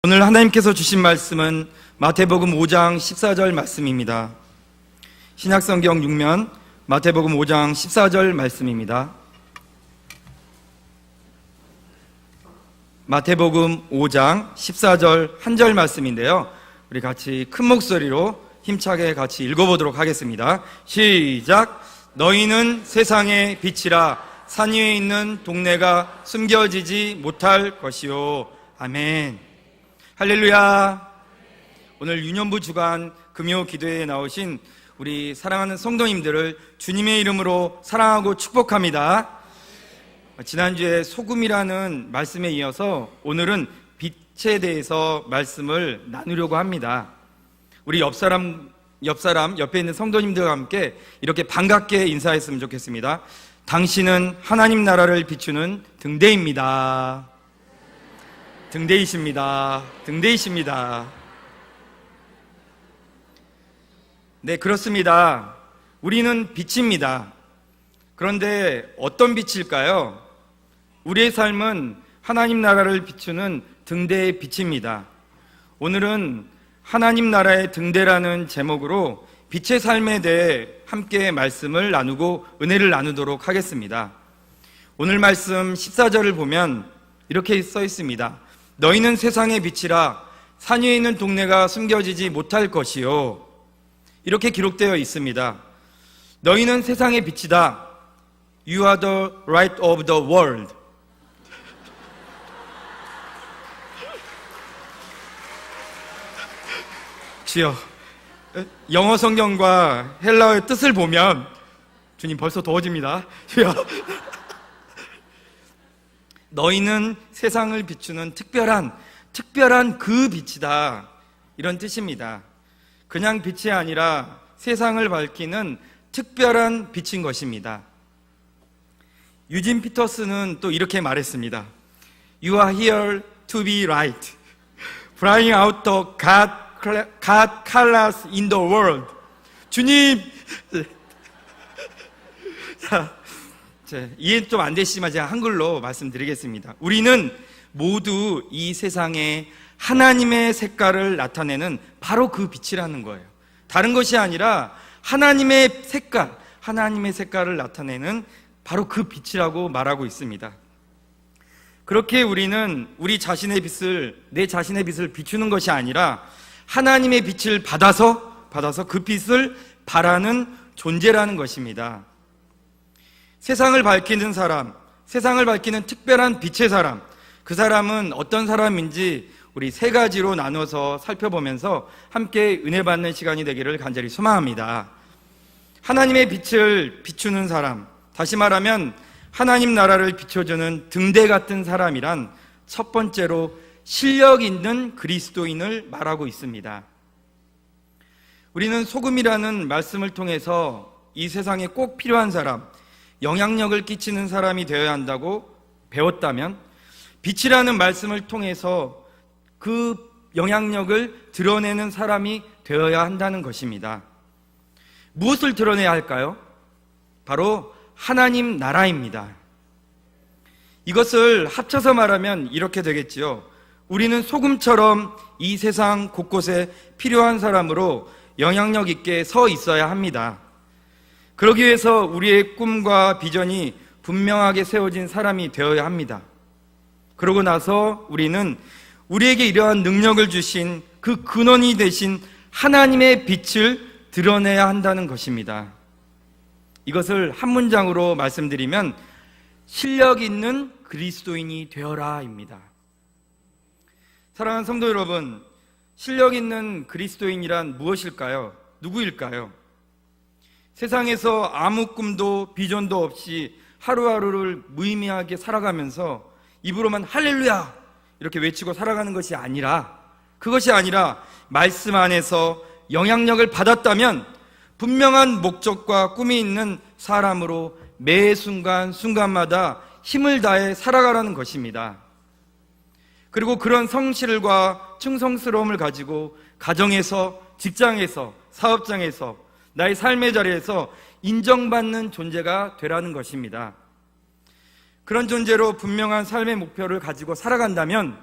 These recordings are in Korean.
오늘 하나님께서 주신 말씀은 마태복음 5장 14절 말씀입니다. 신약성경 6면 마태복음 5장 14절 말씀입니다. 마태복음 5장 14절 한 절 말씀인데요, 우리 같이 큰 목소리로 힘차게 같이 읽어보도록 하겠습니다. 시작! 너희는 세상의 빛이라. 산 위에 있는 동네가 숨겨지지 못할 것이요. 아멘. 할렐루야. 오늘 유년부 주간 금요 기도회에 나오신 우리 사랑하는 성도님들을 주님의 이름으로 사랑하고 축복합니다. 지난주에 소금이라는 말씀에 이어서 오늘은 빛에 대해서 말씀을 나누려고 합니다. 우리 옆사람 옆에 있는 성도님들과 함께 이렇게 반갑게 인사했으면 좋겠습니다. 당신은 하나님 나라를 비추는 등대입니다. 등대이십니다. 등대이십니다. 네, 그렇습니다. 우리는 빛입니다. 그런데 어떤 빛일까요? 우리의 삶은 하나님 나라를 비추는 등대의 빛입니다. 오늘은 하나님 나라의 등대라는 제목으로 빛의 삶에 대해 함께 말씀을 나누고 은혜를 나누도록 하겠습니다. 오늘 말씀 14절을 보면 이렇게 써 있습니다. 너희는 세상의 빛이라. 산 위에 있는 동네가 숨겨지지 못할 것이요. 이렇게 기록되어 있습니다. 너희는 세상의 빛이다. You are the light of the world. 주여, 영어 성경과 헬라어의 뜻을 보면 주님 벌써 더워집니다. 주여, 너희는 세상을 비추는 특별한 그 빛이다, 이런 뜻입니다. 그냥 빛이 아니라 세상을 밝히는 특별한 빛인 것입니다. 유진 피터스는 또 이렇게 말했습니다. You are here to be light, flying out the God colors in the world. 주님, 이해 좀 안 되시지만 제가 한글로 말씀드리겠습니다. 우리는 모두 이 세상에 하나님의 색깔을 나타내는 바로 그 빛이라는 거예요. 다른 것이 아니라 하나님의 색깔을 나타내는 바로 그 빛이라고 말하고 있습니다. 그렇게 우리는 내 자신의 빛을 비추는 것이 아니라 하나님의 빛을 받아서 그 빛을 발하는 존재라는 것입니다. 세상을 밝히는 사람, 세상을 밝히는 특별한 빛의 사람, 그 사람은 어떤 사람인지 우리 세 가지로 나눠서 살펴보면서 함께 은혜 받는 시간이 되기를 간절히 소망합니다. 하나님의 빛을 비추는 사람, 다시 말하면 하나님 나라를 비춰주는 등대 같은 사람이란 첫 번째로 실력 있는 그리스도인을 말하고 있습니다. 우리는 소금이라는 말씀을 통해서 이 세상에 꼭 필요한 사람, 영향력을 끼치는 사람이 되어야 한다고 배웠다면, 빛이라는 말씀을 통해서 그 영향력을 드러내는 사람이 되어야 한다는 것입니다. 무엇을 드러내야 할까요? 바로 하나님 나라입니다. 이것을 합쳐서 말하면 이렇게 되겠지요. 우리는 소금처럼 이 세상 곳곳에 필요한 사람으로 영향력 있게 서 있어야 합니다. 그러기 위해서 우리의 꿈과 비전이 분명하게 세워진 사람이 되어야 합니다. 그러고 나서 우리는 우리에게 이러한 능력을 주신 그 근원이 되신 하나님의 빛을 드러내야 한다는 것입니다. 이것을 한 문장으로 말씀드리면 실력 있는 그리스도인이 되어라입니다. 사랑하는 성도 여러분, 실력 있는 그리스도인이란 무엇일까요? 누구일까요? 세상에서 아무 꿈도 비전도 없이 하루하루를 무의미하게 살아가면서 입으로만 할렐루야 이렇게 외치고 살아가는 것이 아니라, 그것이 아니라 말씀 안에서 영향력을 받았다면 분명한 목적과 꿈이 있는 사람으로 매 순간마다 힘을 다해 살아가라는 것입니다. 그리고 그런 성실과 충성스러움을 가지고 가정에서, 직장에서, 사업장에서, 나의 삶의 자리에서 인정받는 존재가 되라는 것입니다. 그런 존재로 분명한 삶의 목표를 가지고 살아간다면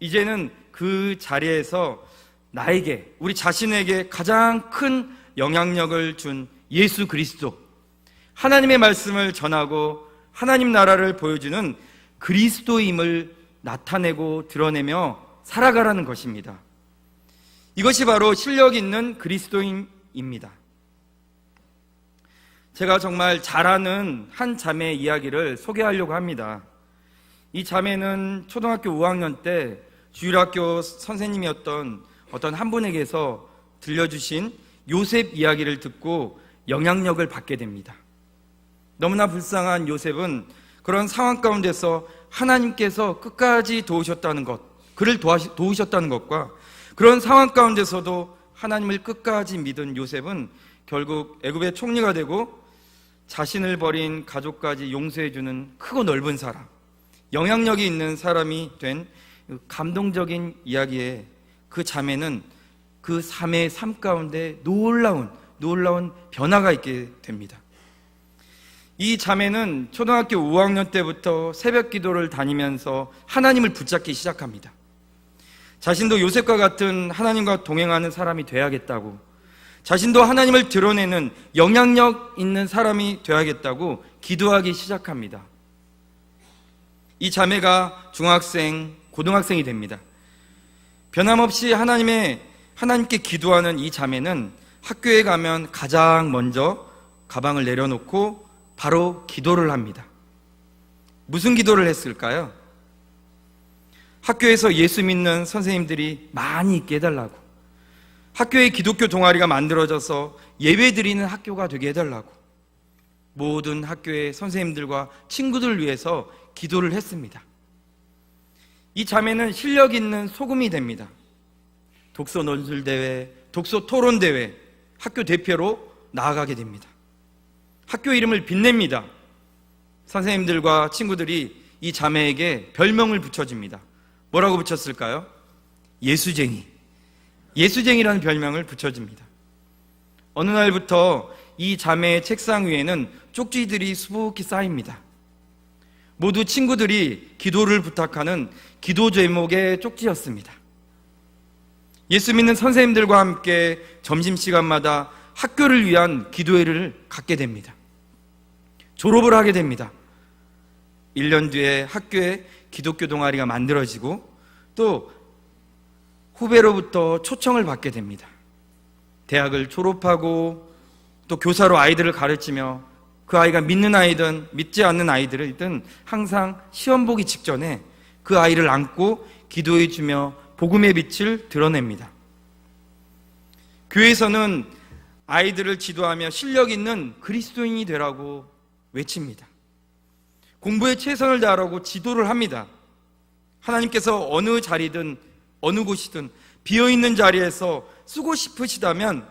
이제는 그 자리에서 나에게, 우리 자신에게 가장 큰 영향력을 준 예수 그리스도, 하나님의 말씀을 전하고 하나님 나라를 보여주는 그리스도임을 나타내고 드러내며 살아가라는 것입니다. 이것이 바로 실력 있는 그리스도인입니다. 제가 정말 잘 아는 한 자매의 이야기를 소개하려고 합니다. 이 자매는 초등학교 5학년 때 주일학교 선생님이었던 어떤 한 분에게서 들려주신 요셉 이야기를 듣고 영향력을 받게 됩니다. 너무나 불쌍한 요셉은 그런 상황 가운데서 하나님께서 끝까지 도우셨다는 것, 그를 도우셨다는 것과 그런 상황 가운데서도 하나님을 끝까지 믿은 요셉은 결국 애굽의 총리가 되고 자신을 버린 가족까지 용서해주는 크고 넓은 사람, 영향력이 있는 사람이 된 감동적인 이야기에 그 자매는 그 자매의 삶 가운데 놀라운 변화가 있게 됩니다. 이 자매는 초등학교 5학년 때부터 새벽 기도를 다니면서 하나님을 붙잡기 시작합니다. 자신도 요셉과 같은 하나님과 동행하는 사람이 돼야겠다고, 자신도 하나님을 드러내는 영향력 있는 사람이 돼야겠다고 기도하기 시작합니다. 이 자매가 중학생, 고등학생이 됩니다. 변함없이 하나님께 기도하는 이 자매는 학교에 가면 가장 먼저 가방을 내려놓고 바로 기도를 합니다. 무슨 기도를 했을까요? 학교에서 예수 믿는 선생님들이 많이 있게 해달라고, 학교에 기독교 동아리가 만들어져서 예배 드리는 학교가 되게 해달라고, 모든 학교의 선생님들과 친구들을 위해서 기도를 했습니다. 이 자매는 실력 있는 소금이 됩니다. 독서 논술대회, 독서 토론대회, 학교 대표로 나아가게 됩니다. 학교 이름을 빛냅니다. 선생님들과 친구들이 이 자매에게 별명을 붙여줍니다. 뭐라고 붙였을까요? 예수쟁이. 예수쟁이라는 별명을 붙여줍니다. 어느 날부터 이 자매의 책상 위에는 쪽지들이 수북히 쌓입니다. 모두 친구들이 기도를 부탁하는 기도 제목의 쪽지였습니다. 예수 믿는 선생님들과 함께 점심시간마다 학교를 위한 기도회를 갖게 됩니다. 졸업을 하게 됩니다. 1년 뒤에 학교에 기독교 동아리가 만들어지고 또 후배로부터 초청을 받게 됩니다. 대학을 졸업하고 또 교사로 아이들을 가르치며 그 아이가 믿는 아이든 믿지 않는 아이들이든 항상 시험 보기 직전에 그 아이를 안고 기도해 주며 복음의 빛을 드러냅니다. 교회에서는 아이들을 지도하며 실력 있는 그리스도인이 되라고 외칩니다. 공부에 최선을 다하라고 지도를 합니다. 하나님께서 어느 자리든 어느 곳이든 비어있는 자리에서 쓰고 싶으시다면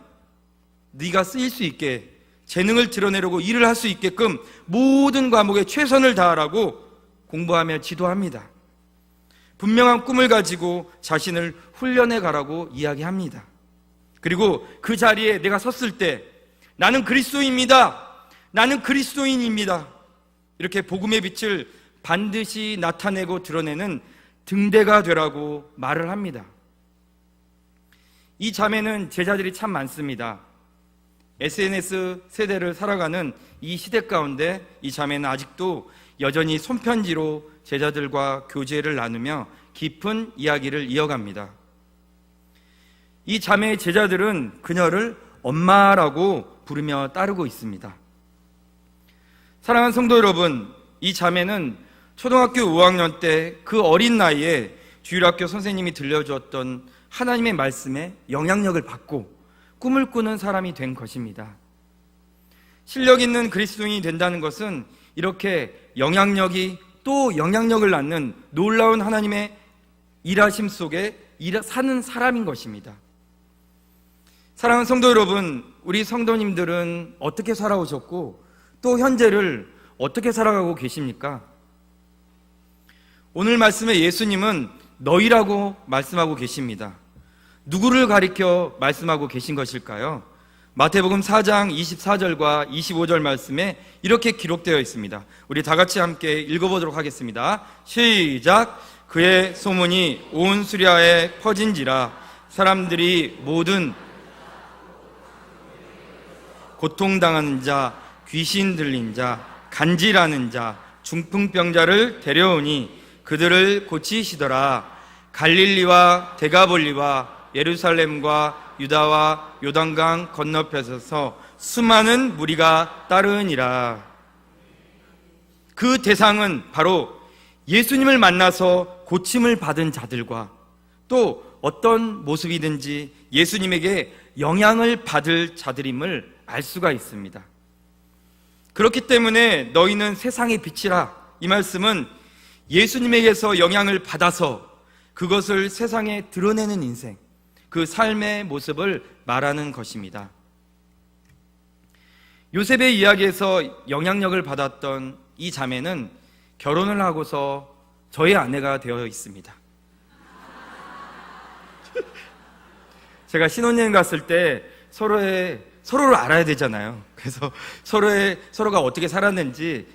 네가 쓰일 수 있게, 재능을 드러내려고 일을 할 수 있게끔 모든 과목에 최선을 다하라고 공부하며 지도합니다. 분명한 꿈을 가지고 자신을 훈련해 가라고 이야기합니다. 그리고 그 자리에 내가 섰을 때 나는 그리스도인입니다. 나는 그리스도인입니다. 이렇게 복음의 빛을 반드시 나타내고 드러내는 등대가 되라고 말을 합니다. 이 자매는 제자들이 참 많습니다. SNS 세대를 살아가는 이 시대 가운데 이 자매는 아직도 여전히 손편지로 제자들과 교제를 나누며 깊은 이야기를 이어갑니다. 이 자매의 제자들은 그녀를 엄마라고 부르며 따르고 있습니다. 사랑하는 성도 여러분, 이 자매는 초등학교 5학년 때 그 어린 나이에 주일학교 선생님이 들려주었던 하나님의 말씀에 영향력을 받고 꿈을 꾸는 사람이 된 것입니다. 실력 있는 그리스도인이 된다는 것은 이렇게 영향력이 또 영향력을 낳는 놀라운 하나님의 일하심 속에 사는 사람인 것입니다. 사랑하는 성도 여러분, 우리 성도님들은 어떻게 살아오셨고 또 현재를 어떻게 살아가고 계십니까? 오늘 말씀에 예수님은 너희라고 말씀하고 계십니다. 누구를 가리켜 말씀하고 계신 것일까요? 마태복음 4장 24절과 25절 말씀에 이렇게 기록되어 있습니다. 우리 다 같이 함께 읽어보도록 하겠습니다. 시작! 그의 소문이 온 수리아에 퍼진지라 사람들이 모든 고통당하는 자, 귀신 들린 자, 간질하는 자, 중풍병자를 데려오니 그들을 고치시더라. 갈릴리와 데가볼리와 예루살렘과 유다와 요단강 건너편에서 수많은 무리가 따르니라. 그 대상은 바로 예수님을 만나서 고침을 받은 자들과 또 어떤 모습이든지 예수님에게 영향을 받을 자들임을 알 수가 있습니다. 그렇기 때문에 너희는 세상의 빛이라, 이 말씀은 예수님에게서 영향을 받아서 그것을 세상에 드러내는 인생, 그 삶의 모습을 말하는 것입니다. 요셉의 이야기에서 영향력을 받았던 이 자매는 결혼을 하고서 저의 아내가 되어 있습니다. 제가 신혼여행 갔을 때 서로를 알아야 되잖아요. 그래서 서로가 어떻게 살았는지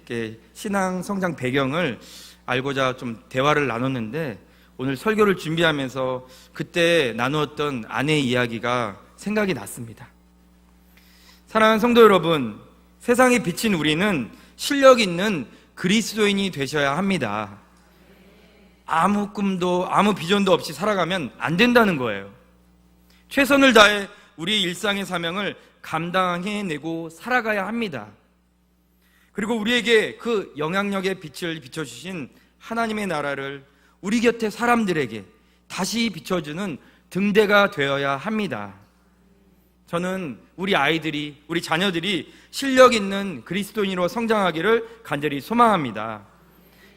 신앙 성장 배경을 알고자 좀 대화를 나눴는데, 오늘 설교를 준비하면서 그때 나누었던 아내의 이야기가 생각이 났습니다. 사랑하는 성도 여러분, 세상에 비친 우리는 실력 있는 그리스도인이 되셔야 합니다. 아무 꿈도 아무 비전도 없이 살아가면 안 된다는 거예요. 최선을 다해 우리의 일상의 사명을 감당해내고 살아가야 합니다. 그리고 우리에게 그 영향력의 빛을 비춰주신 하나님의 나라를 우리 곁에 사람들에게 다시 비춰주는 등대가 되어야 합니다. 저는 우리 아이들이, 우리 자녀들이 실력 있는 그리스도인으로 성장하기를 간절히 소망합니다.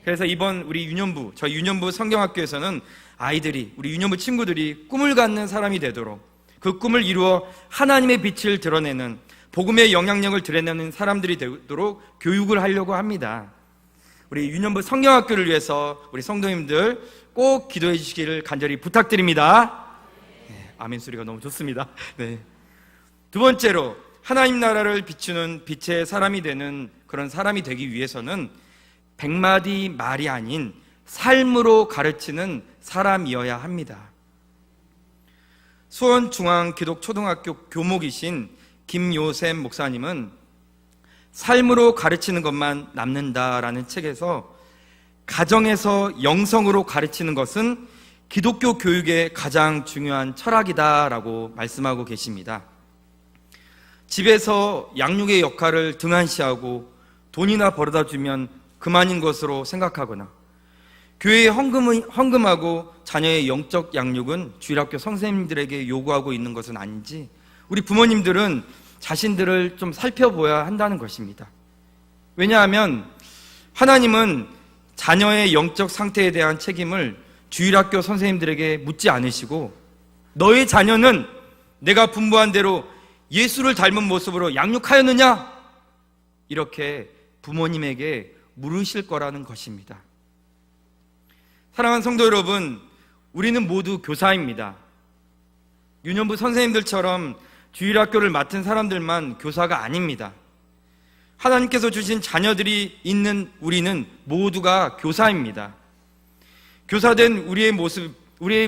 그래서 이번 저희 유년부 성경학교에서는 아이들이, 우리 유년부 친구들이 꿈을 갖는 사람이 되도록, 그 꿈을 이루어 하나님의 빛을 드러내는, 복음의 영향력을 드러내는 사람들이 되도록 교육을 하려고 합니다. 우리 유년부 성경학교를 위해서 우리 성도님들 꼭 기도해 주시기를 간절히 부탁드립니다. 네, 아멘 소리가 너무 좋습니다. 네. 두 번째로, 하나님 나라를 비추는 빛의 사람이 되는 그런 사람이 되기 위해서는 100마디 말이 아닌 삶으로 가르치는 사람이어야 합니다. 수원중앙기독초등학교 교목이신 김요셉 목사님은 삶으로 가르치는 것만 남는다라는 책에서 가정에서 영성으로 가르치는 것은 기독교 교육의 가장 중요한 철학이다라고 말씀하고 계십니다. 집에서 양육의 역할을 등한시하고 돈이나 벌어다 주면 그만인 것으로 생각하거나, 교회에 헌금하고 자녀의 영적 양육은 주일학교 선생님들에게 요구하고 있는 것은 아닌지 우리 부모님들은 자신들을 좀 살펴봐야 한다는 것입니다. 왜냐하면 하나님은 자녀의 영적 상태에 대한 책임을 주일학교 선생님들에게 묻지 않으시고, 너의 자녀는 내가 분부한 대로 예수를 닮은 모습으로 양육하였느냐? 이렇게 부모님에게 물으실 거라는 것입니다. 사랑하는 성도 여러분, 우리는 모두 교사입니다. 유년부 선생님들처럼 주일학교를 맡은 사람들만 교사가 아닙니다. 하나님께서 주신 자녀들이 있는 우리는 모두가 교사입니다. 교사된 우리의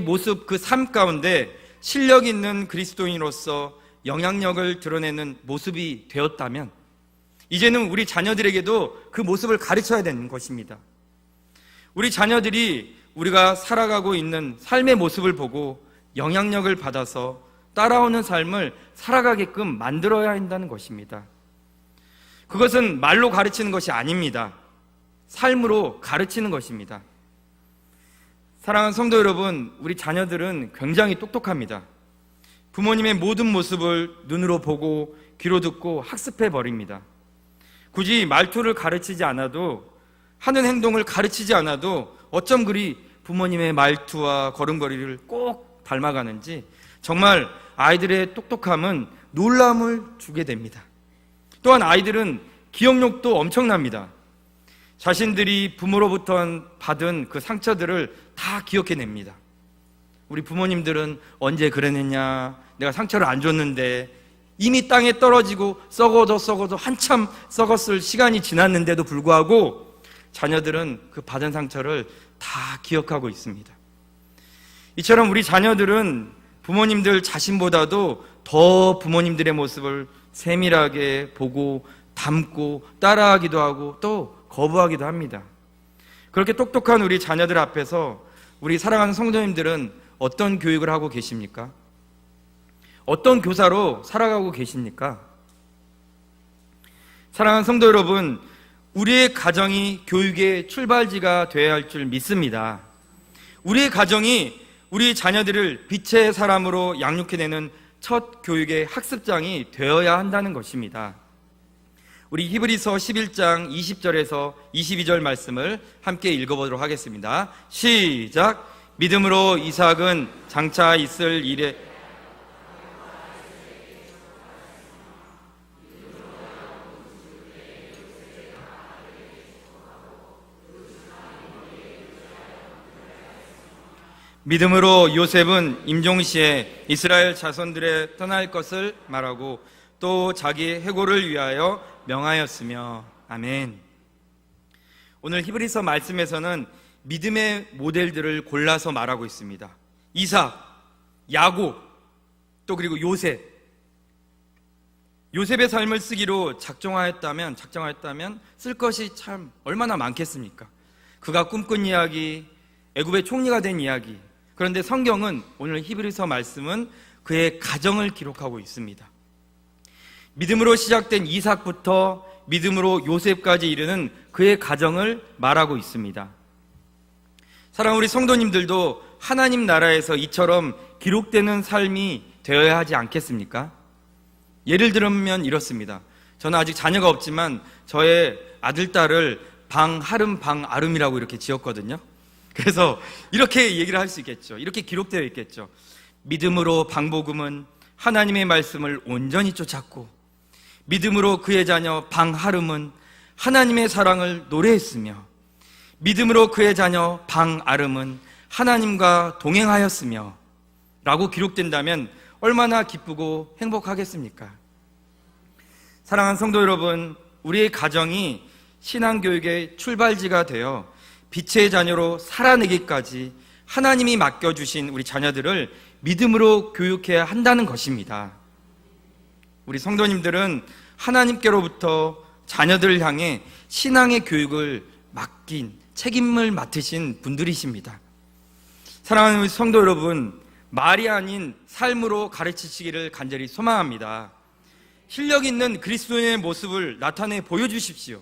모습 그 삶 가운데 실력 있는 그리스도인으로서 영향력을 드러내는 모습이 되었다면, 이제는 우리 자녀들에게도 그 모습을 가르쳐야 되는 것입니다. 우리 자녀들이 우리가 살아가고 있는 삶의 모습을 보고 영향력을 받아서 따라오는 삶을 살아가게끔 만들어야 한다는 것입니다. 그것은 말로 가르치는 것이 아닙니다. 삶으로 가르치는 것입니다. 사랑하는 성도 여러분, 우리 자녀들은 굉장히 똑똑합니다. 부모님의 모든 모습을 눈으로 보고 귀로 듣고 학습해 버립니다. 굳이 말투를 가르치지 않아도, 하는 행동을 가르치지 않아도 어쩜 그리 부모님의 말투와 걸음걸이를 꼭 닮아가는지 정말 아이들의 똑똑함은 놀람을 주게 됩니다. 또한 아이들은 기억력도 엄청납니다. 자신들이 부모로부터 받은 그 상처들을 다 기억해냅니다. 우리 부모님들은 언제 그랬느냐, 내가 상처를 안 줬는데, 이미 땅에 떨어지고 썩어도 한참 썩었을 시간이 지났는데도 불구하고 자녀들은 그 받은 상처를 다 기억하고 있습니다. 이처럼 우리 자녀들은 부모님들 자신보다도 더 부모님들의 모습을 세밀하게 보고 닮고 따라하기도 하고 또 거부하기도 합니다. 그렇게 똑똑한 우리 자녀들 앞에서 우리 사랑하는 성도님들은 어떤 교육을 하고 계십니까? 어떤 교사로 살아가고 계십니까? 사랑하는 성도 여러분, 우리의 가정이 교육의 출발지가 되어야 할 줄 믿습니다. 우리의 가정이 우리 자녀들을 빛의 사람으로 양육해내는 첫 교육의 학습장이 되어야 한다는 것입니다. 우리 히브리서 11장 20절에서 22절 말씀을 함께 읽어보도록 하겠습니다. 시작! 믿음으로 이삭은 장차 있을 일에 믿음으로 요셉은 임종시에 이스라엘 자손들의 떠날 것을 말하고 또 자기 해고를 위하여 명하였으며. 아멘. 오늘 히브리서 말씀에서는 믿음의 모델들을 골라서 말하고 있습니다. 이삭, 야곱, 또 그리고 요셉. 요셉의 삶을 쓰기로 작정하였다면 쓸 것이 참 얼마나 많겠습니까? 그가 꿈꾼 이야기, 애굽의 총리가 된 이야기. 그런데 성경은 오늘 히브리서 말씀은 그의 가정을 기록하고 있습니다. 믿음으로 시작된 이삭부터 믿음으로 요셉까지 이르는 그의 가정을 말하고 있습니다. 사랑하는 우리 성도님들도 하나님 나라에서 이처럼 기록되는 삶이 되어야 하지 않겠습니까? 예를 들면 이렇습니다. 저는 아직 자녀가 없지만 저의 아들, 딸을 방하름, 방아름이라고 이렇게 지었거든요. 그래서 이렇게 얘기를 할 수 있겠죠. 이렇게 기록되어 있겠죠. 믿음으로 방복음은 하나님의 말씀을 온전히 쫓았고, 믿음으로 그의 자녀 방하름은 하나님의 사랑을 노래했으며, 믿음으로 그의 자녀 방아름은 하나님과 동행하였으며 라고 기록된다면 얼마나 기쁘고 행복하겠습니까? 사랑하는 성도 여러분, 우리의 가정이 신앙교육의 출발지가 되어 빛의 자녀로 살아내기까지 하나님이 맡겨주신 우리 자녀들을 믿음으로 교육해야 한다는 것입니다. 우리 성도님들은 하나님께로부터 자녀들을 향해 신앙의 교육을 맡긴, 책임을 맡으신 분들이십니다. 사랑하는 우리 성도 여러분, 말이 아닌 삶으로 가르치시기를 간절히 소망합니다. 실력 있는 그리스도인의 모습을 나타내 보여주십시오.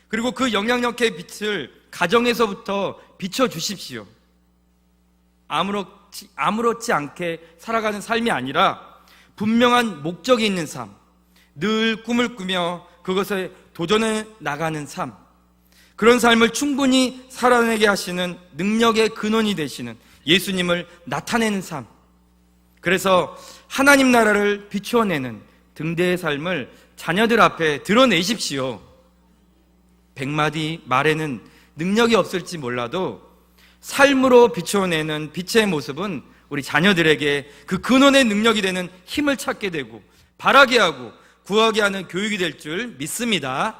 그리고 그 영향력의 빛을 가정에서부터 비춰주십시오. 아무렇지 않게 살아가는 삶이 아니라 분명한 목적이 있는 삶, 늘 꿈을 꾸며 그것에 도전해 나가는 삶, 그런 삶을 충분히 살아내게 하시는 능력의 근원이 되시는 예수님을 나타내는 삶, 그래서 하나님 나라를 비추어내는 등대의 삶을 자녀들 앞에 드러내십시오. 100마디 말에는 능력이 없을지 몰라도 삶으로 비추어내는 빛의 모습은 우리 자녀들에게 그 근원의 능력이 되는 힘을 찾게 되고 바라게 하고 구하게 하는 교육이 될 줄 믿습니다.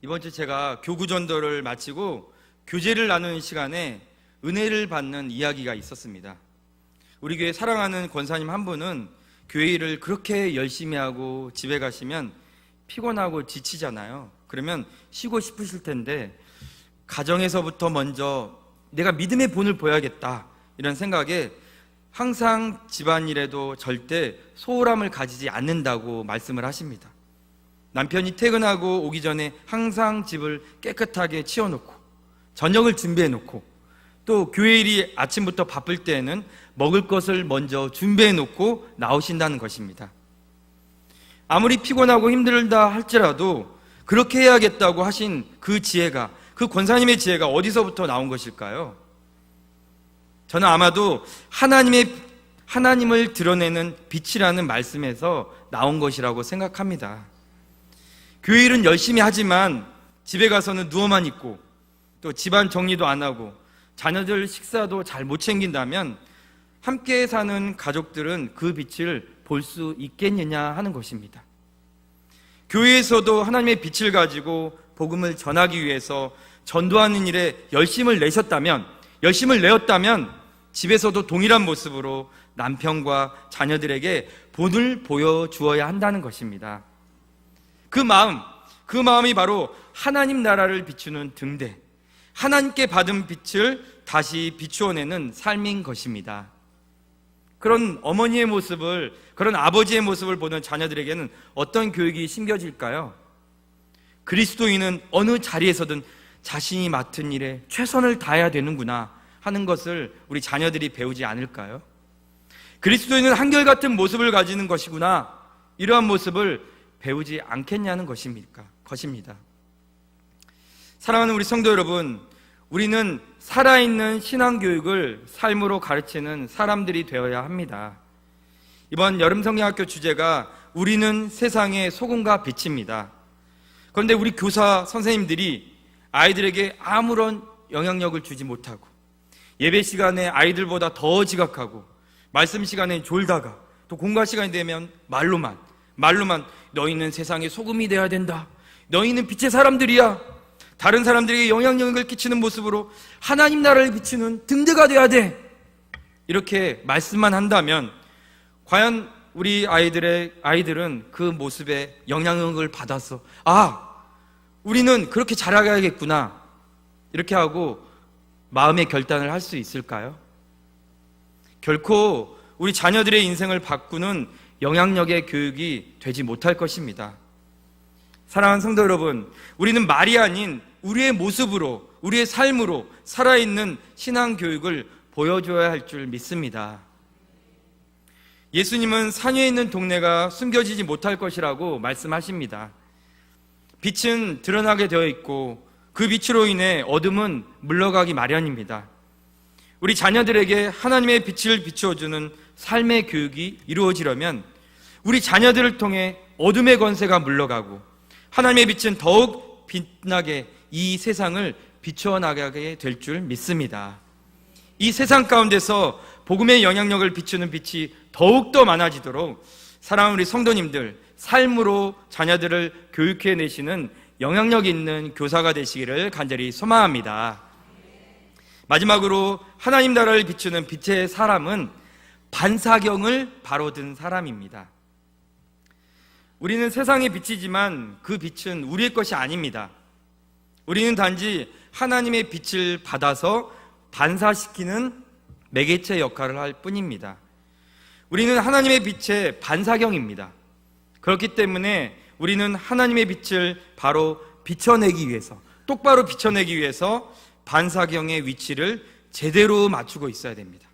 이번 주 제가 교구전도를 마치고 교제를 나누는 시간에 은혜를 받는 이야기가 있었습니다. 우리 교회 사랑하는 권사님 한 분은 교회 일을 그렇게 열심히 하고 집에 가시면 피곤하고 지치잖아요. 그러면 쉬고 싶으실 텐데 가정에서부터 먼저 내가 믿음의 본을 보여야겠다 이런 생각에 항상 집안일에도 절대 소홀함을 가지지 않는다고 말씀을 하십니다. 남편이 퇴근하고 오기 전에 항상 집을 깨끗하게 치워놓고 저녁을 준비해놓고 또 교회 일이 아침부터 바쁠 때에는 먹을 것을 먼저 준비해놓고 나오신다는 것입니다. 아무리 피곤하고 힘들다 할지라도 그렇게 해야겠다고 하신 그 지혜가, 그 권사님의 지혜가 어디서부터 나온 것일까요? 저는 아마도 하나님을 드러내는 빛이라는 말씀에서 나온 것이라고 생각합니다. 교회 일은 열심히 하지만 집에 가서는 누워만 있고 또 집안 정리도 안 하고 자녀들 식사도 잘 못 챙긴다면 함께 사는 가족들은 그 빛을 볼 수 있겠느냐 하는 것입니다. 교회에서도 하나님의 빛을 가지고 복음을 전하기 위해서 전도하는 일에 열심을 내었다면 집에서도 동일한 모습으로 남편과 자녀들에게 본을 보여주어야 한다는 것입니다. 그 마음이 바로 하나님 나라를 비추는 등대, 하나님께 받은 빛을 다시 비추어내는 삶인 것입니다. 그런 어머니의 모습을, 그런 아버지의 모습을 보는 자녀들에게는 어떤 교육이 심겨질까요? 그리스도인은 어느 자리에서든 자신이 맡은 일에 최선을 다해야 되는구나 하는 것을 우리 자녀들이 배우지 않을까요? 그리스도인은 한결같은 모습을 가지는 것이구나, 이러한 모습을 배우지 않겠냐는 것입니다. 사랑하는 우리 성도 여러분, 우리는 살아있는 신앙교육을 삶으로 가르치는 사람들이 되어야 합니다. 이번 여름 성경학교 주제가 우리는 세상의 소금과 빛입니다. 그런데 우리 교사 선생님들이 아이들에게 아무런 영향력을 주지 못하고, 예배 시간에 아이들보다 더 지각하고, 말씀 시간에 졸다가, 또 공과 시간이 되면 말로만 너희는 세상의 소금이 되어야 된다, 너희는 빛의 사람들이야, 다른 사람들에게 영향력을 끼치는 모습으로 하나님 나라를 비추는 등대가 돼야 돼, 이렇게 말씀만 한다면 과연 우리 아이들은 그 모습에 영향력을 받아서 우리는 그렇게 자라가야겠구나, 이렇게 하고 마음의 결단을 할 수 있을까요? 결코 우리 자녀들의 인생을 바꾸는 영향력의 교육이 되지 못할 것입니다. 사랑하는 성도 여러분, 우리는 말이 아닌 우리의 모습으로, 우리의 삶으로 살아있는 신앙교육을 보여줘야 할 줄 믿습니다. 예수님은 산 위에 있는 동네가 숨겨지지 못할 것이라고 말씀하십니다. 빛은 드러나게 되어 있고 그 빛으로 인해 어둠은 물러가기 마련입니다. 우리 자녀들에게 하나님의 빛을 비추어주는 삶의 교육이 이루어지려면 우리 자녀들을 통해 어둠의 권세가 물러가고 하나님의 빛은 더욱 빛나게 이 세상을 비추어 나가게 될 줄 믿습니다. 이 세상 가운데서 복음의 영향력을 비추는 빛이 더욱더 많아지도록 사랑하는 우리 성도님들, 삶으로 자녀들을 교육해 내시는 영향력 있는 교사가 되시기를 간절히 소망합니다. 마지막으로 하나님 나라를 비추는 빛의 사람은 반사경을 바로 든 사람입니다. 우리는 세상의 빛이지만 그 빛은 우리의 것이 아닙니다. 우리는 단지 하나님의 빛을 받아서 반사시키는 매개체 역할을 할 뿐입니다. 우리는 하나님의 빛의 반사경입니다. 그렇기 때문에 우리는 하나님의 빛을 바로 비춰내기 위해서, 똑바로 비춰내기 위해서 반사경의 위치를 제대로 맞추고 있어야 됩니다.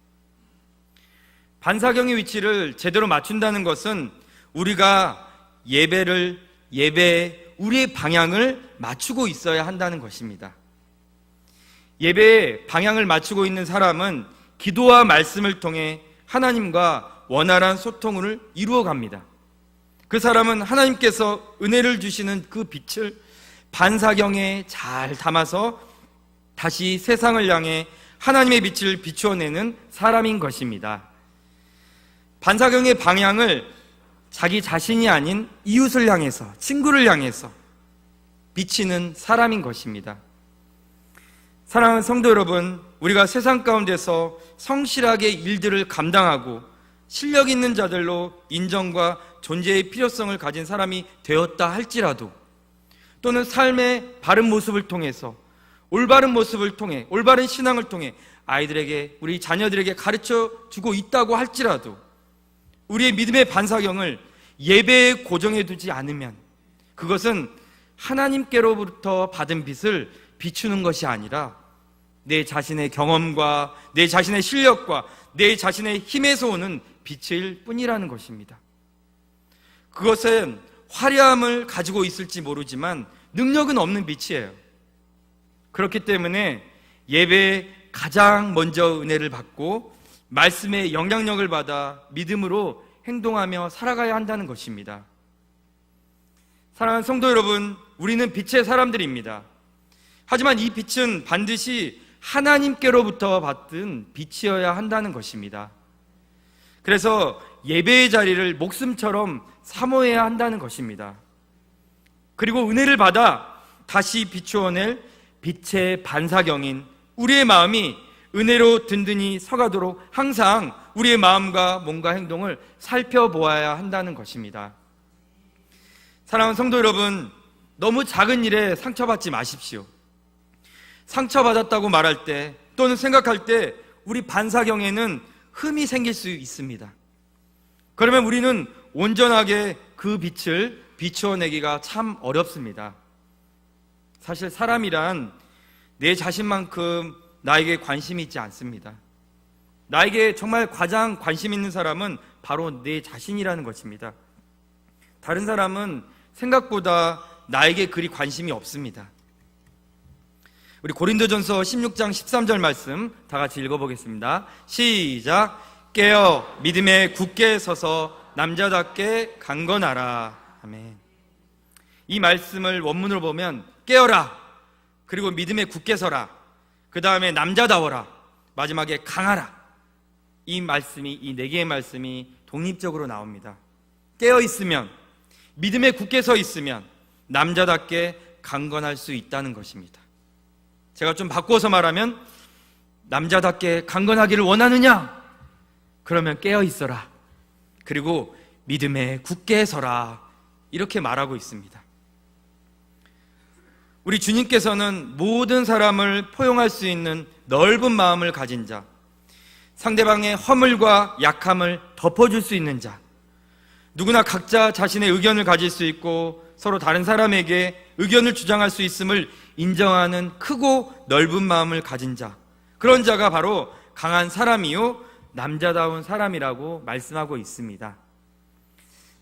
반사경의 위치를 제대로 맞춘다는 것은 우리가 예배에 우리의 방향을 맞추고 있어야 한다는 것입니다. 예배의 방향을 맞추고 있는 사람은 기도와 말씀을 통해 하나님과 원활한 소통을 이루어 갑니다. 그 사람은 하나님께서 은혜를 주시는 그 빛을 반사경에 잘 담아서 다시 세상을 향해 하나님의 빛을 비추어내는 사람인 것입니다. 반사경의 방향을 자기 자신이 아닌 이웃을 향해서, 친구를 향해서 비치는 사람인 것입니다. 사랑하는 성도 여러분, 우리가 세상 가운데서 성실하게 일들을 감당하고 실력 있는 자들로 인정과 존재의 필요성을 가진 사람이 되었다 할지라도, 또는 삶의 바른 모습을 통해서, 올바른 모습을 통해, 올바른 신앙을 통해 아이들에게, 우리 자녀들에게 가르쳐 주고 있다고 할지라도 우리의 믿음의 반사경을 예배에 고정해 두지 않으면 그것은 하나님께로부터 받은 빛을 비추는 것이 아니라 내 자신의 경험과 내 자신의 실력과 내 자신의 힘에서 오는 빛일 뿐이라는 것입니다. 그것은 화려함을 가지고 있을지 모르지만 능력은 없는 빛이에요. 그렇기 때문에 예배에 가장 먼저 은혜를 받고 말씀의 영향력을 받아 믿음으로 행동하며 살아가야 한다는 것입니다. 사랑하는 성도 여러분, 우리는 빛의 사람들입니다. 하지만 이 빛은 반드시 하나님께로부터 받은 빛이어야 한다는 것입니다. 그래서 예배의 자리를 목숨처럼 사모해야 한다는 것입니다. 그리고 은혜를 받아 다시 비추어낼 빛의 반사경인 우리의 마음이 은혜로 든든히 서가도록 항상 우리의 마음과 몸과 행동을 살펴보아야 한다는 것입니다. 사랑하는 성도 여러분, 너무 작은 일에 상처받지 마십시오. 상처받았다고 말할 때 또는 생각할 때 우리 반사경에는 흠이 생길 수 있습니다. 그러면 우리는 온전하게 그 빛을 비추어내기가 참 어렵습니다. 사실 사람이란 내 자신만큼 나에게 관심이 있지 않습니다. 나에게 정말 가장 관심 있는 사람은 바로 내 자신이라는 것입니다. 다른 사람은 생각보다 나에게 그리 관심이 없습니다. 우리 고린도전서 16장 13절 말씀 다 같이 읽어보겠습니다. 시작. 깨어 믿음에 굳게 서서 남자답게 강건하라. 아멘. 이 말씀을 원문으로 보면 깨어라, 그리고 믿음에 굳게 서라, 그 다음에 남자다워라, 마지막에 강하라. 이 말씀이, 이 네 개의 말씀이 독립적으로 나옵니다. 깨어 있으면, 믿음에 굳게 서 있으면 남자답게 강건할 수 있다는 것입니다. 제가 좀 바꿔서 말하면, 남자답게 강건하기를 원하느냐? 그러면 깨어 있어라. 그리고 믿음에 굳게 서라. 이렇게 말하고 있습니다. 우리 주님께서는 모든 사람을 포용할 수 있는 넓은 마음을 가진 자, 상대방의 허물과 약함을 덮어줄 수 있는 자, 누구나 각자 자신의 의견을 가질 수 있고 서로 다른 사람에게 의견을 주장할 수 있음을 인정하는 크고 넓은 마음을 가진 자, 그런 자가 바로 강한 사람이요 남자다운 사람이라고 말씀하고 있습니다.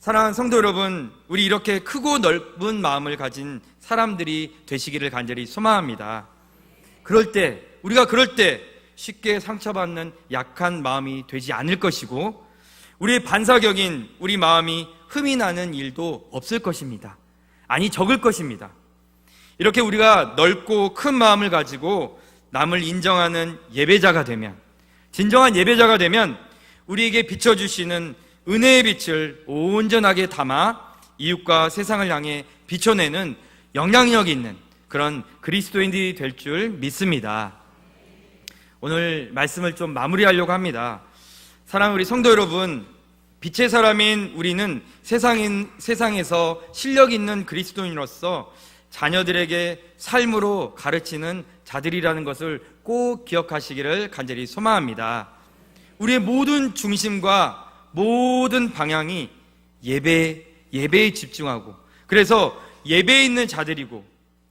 사랑하는 성도 여러분, 우리 이렇게 크고 넓은 마음을 가진 사람들이 되시기를 간절히 소망합니다. 우리가 그럴 때 쉽게 상처받는 약한 마음이 되지 않을 것이고, 우리의 반사격인 우리 마음이 흠이 나는 일도 없을 것입니다. 아니, 적을 것입니다. 이렇게 우리가 넓고 큰 마음을 가지고 남을 인정하는 예배자가 되면, 진정한 예배자가 되면 우리에게 비춰주시는 은혜의 빛을 온전하게 담아 이웃과 세상을 향해 비춰내는 영향력 있는 그런 그리스도인들이 될 줄 믿습니다. 오늘 말씀을 좀 마무리하려고 합니다. 사랑하는 우리 성도 여러분, 빛의 사람인 우리는 세상에서 실력 있는 그리스도인으로서 자녀들에게 삶으로 가르치는 자들이라는 것을 꼭 기억하시기를 간절히 소망합니다. 우리의 모든 중심과 모든 방향이 예배에 집중하고, 그래서 예배에 있는 자들이고,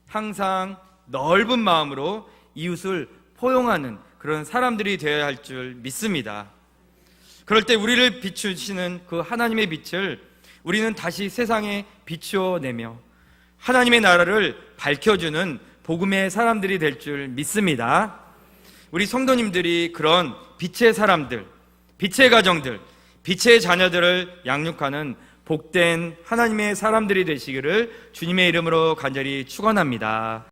항상 넓은 마음으로 이웃을 포용하는 그런 사람들이 되어야 할 줄 믿습니다. 그럴 때 우리를 비추시는 그 하나님의 빛을 우리는 다시 세상에 비추어내며 하나님의 나라를 밝혀주는 복음의 사람들이 될 줄 믿습니다. 우리 성도님들이 그런 빛의 사람들, 빛의 가정들, 빛의 자녀들을 양육하는 복된 하나님의 사람들이 되시기를 주님의 이름으로 간절히 축원합니다.